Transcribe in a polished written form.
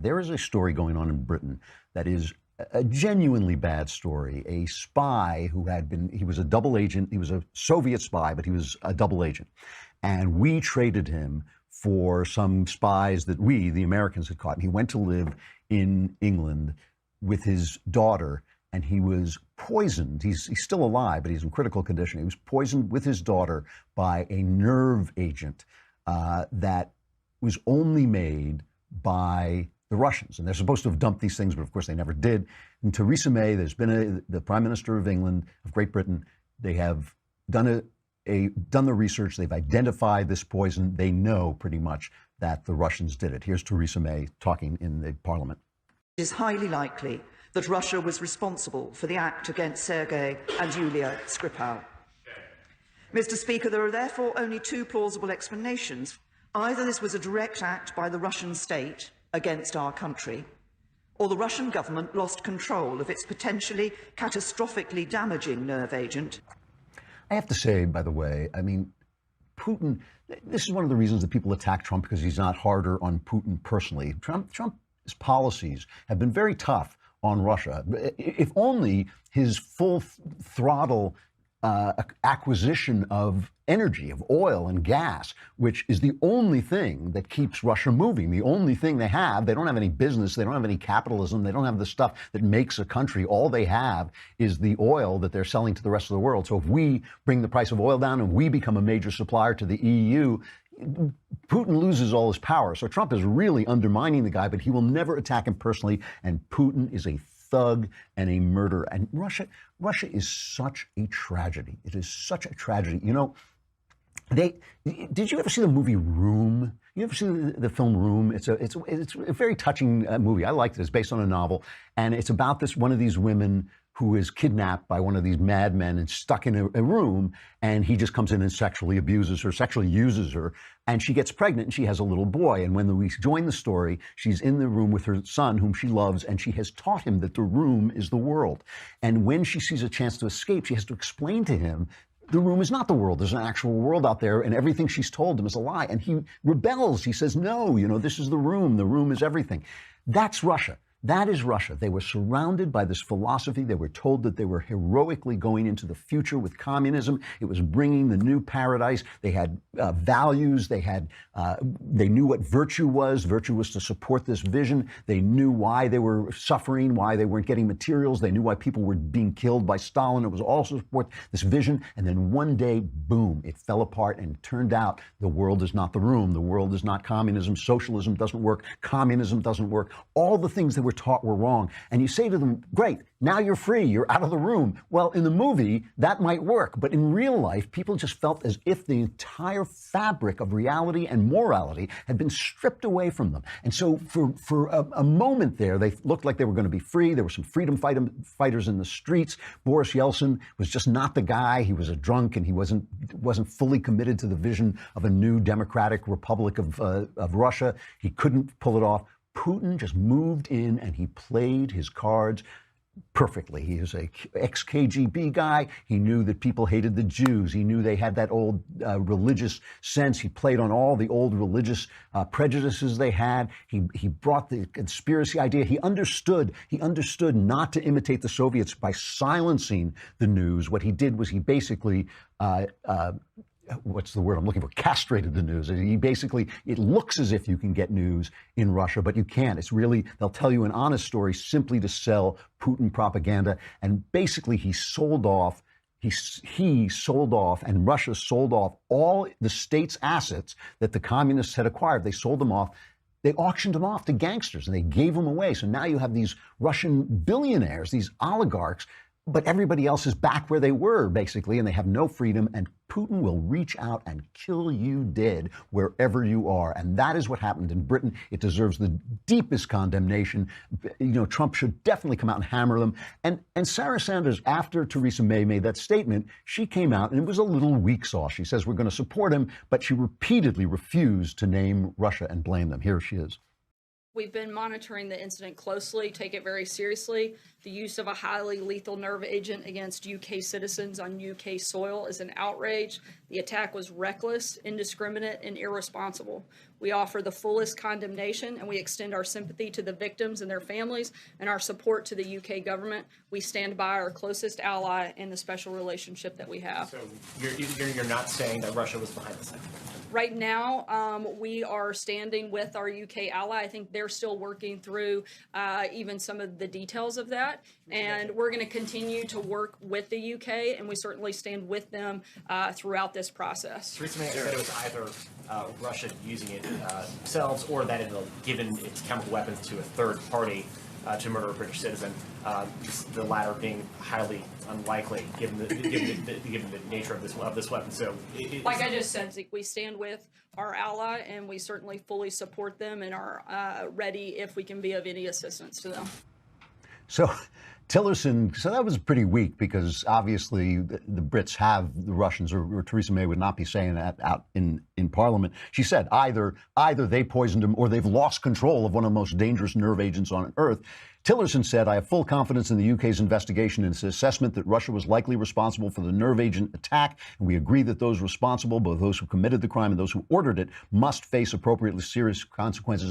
There is a story going on in Britain that is a genuinely bad story. A spy who he was a double agent. He was a Soviet spy, but he was a double agent. And we traded him for some spies that we, the Americans, had caught. And he went to live in England with his daughter, and he was poisoned. He's still alive, but he's in critical condition. He was poisoned with his daughter by a nerve agent that was only made by the Russians. And they're supposed to have dumped these things, but of course they never did. And Theresa May, the Prime Minister of England, of Great Britain, they have done the research. They've identified this poison. They know pretty much that the Russians did it. Here's Theresa May talking in the Parliament. It is highly likely that Russia was responsible for the act against Sergei and Yulia Skripal. Mr. Speaker, there are therefore only two plausible explanations. Either this was a direct act by the Russian state against our country, or the Russian government lost control of its potentially catastrophically damaging nerve agent. I have to say, by the way, I mean, Putin, this is one of the reasons that people attack Trump, because he's not harder on Putin personally. Trump's policies have been very tough on Russia. If only his full throttle acquisition of energy, of oil and gas, which is the only thing that keeps Russia moving, the only thing they have. They don't have any business, they don't have any capitalism, they don't have the stuff that makes a country. All they have is the oil that they're selling to the rest of the world. So if we bring the price of oil down and we become a major supplier to the EU, Putin loses all his power. So Trump is really undermining the guy, but he will never attack him personally. And Putin is a thug and a murderer. And Russia is such a tragedy. It is such a tragedy. You know, did you ever see the movie Room? You ever see the film Room? It's a very touching movie. I liked it. It's based on a novel, and it's about one of these women who is kidnapped by one of these madmen and stuck in a room, and he just comes in and sexually abuses her, sexually uses her, and she gets pregnant and she has a little boy. And when we join the story, she's in the room with her son, whom she loves, and she has taught him that the room is the world. And when she sees a chance to escape, she has to explain to him the room is not the world. There's an actual world out there, and everything she's told him is a lie. And he rebels. He says, no, this is the room. The room is everything. That's Russia. That is Russia. They were surrounded by this philosophy. They were told that they were heroically going into the future with communism. It was bringing the new paradise. They had values. They knew what virtue was. Virtue was to support this vision. They knew why they were suffering, why they weren't getting materials. They knew why people were being killed by Stalin. It was also to support this vision. And then one day, boom, it fell apart, and it turned out the world is not the room. The world is not communism. Socialism doesn't work. Communism doesn't work. All the things that were taught were wrong. And you say to them, great, now you're free, you're out of the room. Well, in the movie, that might work. But in real life, people just felt as if the entire fabric of reality and morality had been stripped away from them. And so for a moment there, they looked like they were going to be free. There were some freedom fighters in the streets. Boris Yeltsin was just not the guy. He was a drunk, and he wasn't fully committed to the vision of a new democratic republic of Russia. He couldn't pull it off. Putin just moved in and he played his cards perfectly. He is a ex-KGB guy. He knew that people hated the Jews. He knew they had that old religious sense. He played on all the old religious prejudices they had. He brought the conspiracy idea. He understood not to imitate the Soviets by silencing the news. What he did was he basically what's the word I'm looking for? Castrated the news. It looks as if you can get news in Russia, but you can't. It's really, they'll tell you an honest story simply to sell Putin propaganda. And basically he sold off, and Russia sold off all the state's assets that the communists had acquired. They sold them off. They auctioned them off to gangsters, and they gave them away. So now you have these Russian billionaires, these oligarchs, but everybody else is back where they were, basically, and they have no freedom, and Putin will reach out and kill you dead wherever you are. And that is what happened in Britain. It deserves the deepest condemnation. Trump should definitely come out and hammer them. And Sarah Sanders, after Theresa May made that statement, she came out, and it was a little weak sauce. She says, we're going to support him, but she repeatedly refused to name Russia and blame them. Here she is. We've been monitoring the incident closely, take it very seriously. The use of a highly lethal nerve agent against UK citizens on UK soil is an outrage. The attack was reckless, indiscriminate, and irresponsible. We offer the fullest condemnation, and we extend our sympathy to the victims and their families and our support to the UK government. We stand by our closest ally in the special relationship that we have. So you're not saying that Russia was behind this? Right now, we are standing with our UK ally. I think they're still working through even some of the details of that. And we're going to continue to work with the UK, and we certainly stand with them throughout this process. Theresa May said it was either Russia using it themselves or that it had given its chemical weapons to a third party to murder a British citizen, the latter being highly unlikely given the nature of this weapon. So, like I just said, Zeke, we stand with our ally, and we certainly fully support them and are ready if we can be of any assistance to them. So Tillerson, so that was pretty weak because obviously the Brits have the Russians, or Theresa May would not be saying that out in Parliament. She said either they poisoned him or they've lost control of one of the most dangerous nerve agents on Earth. Tillerson said, I have full confidence in the UK's investigation and its assessment that Russia was likely responsible for the nerve agent attack. And we agree that those responsible, both those who committed the crime and those who ordered it, must face appropriately serious consequences.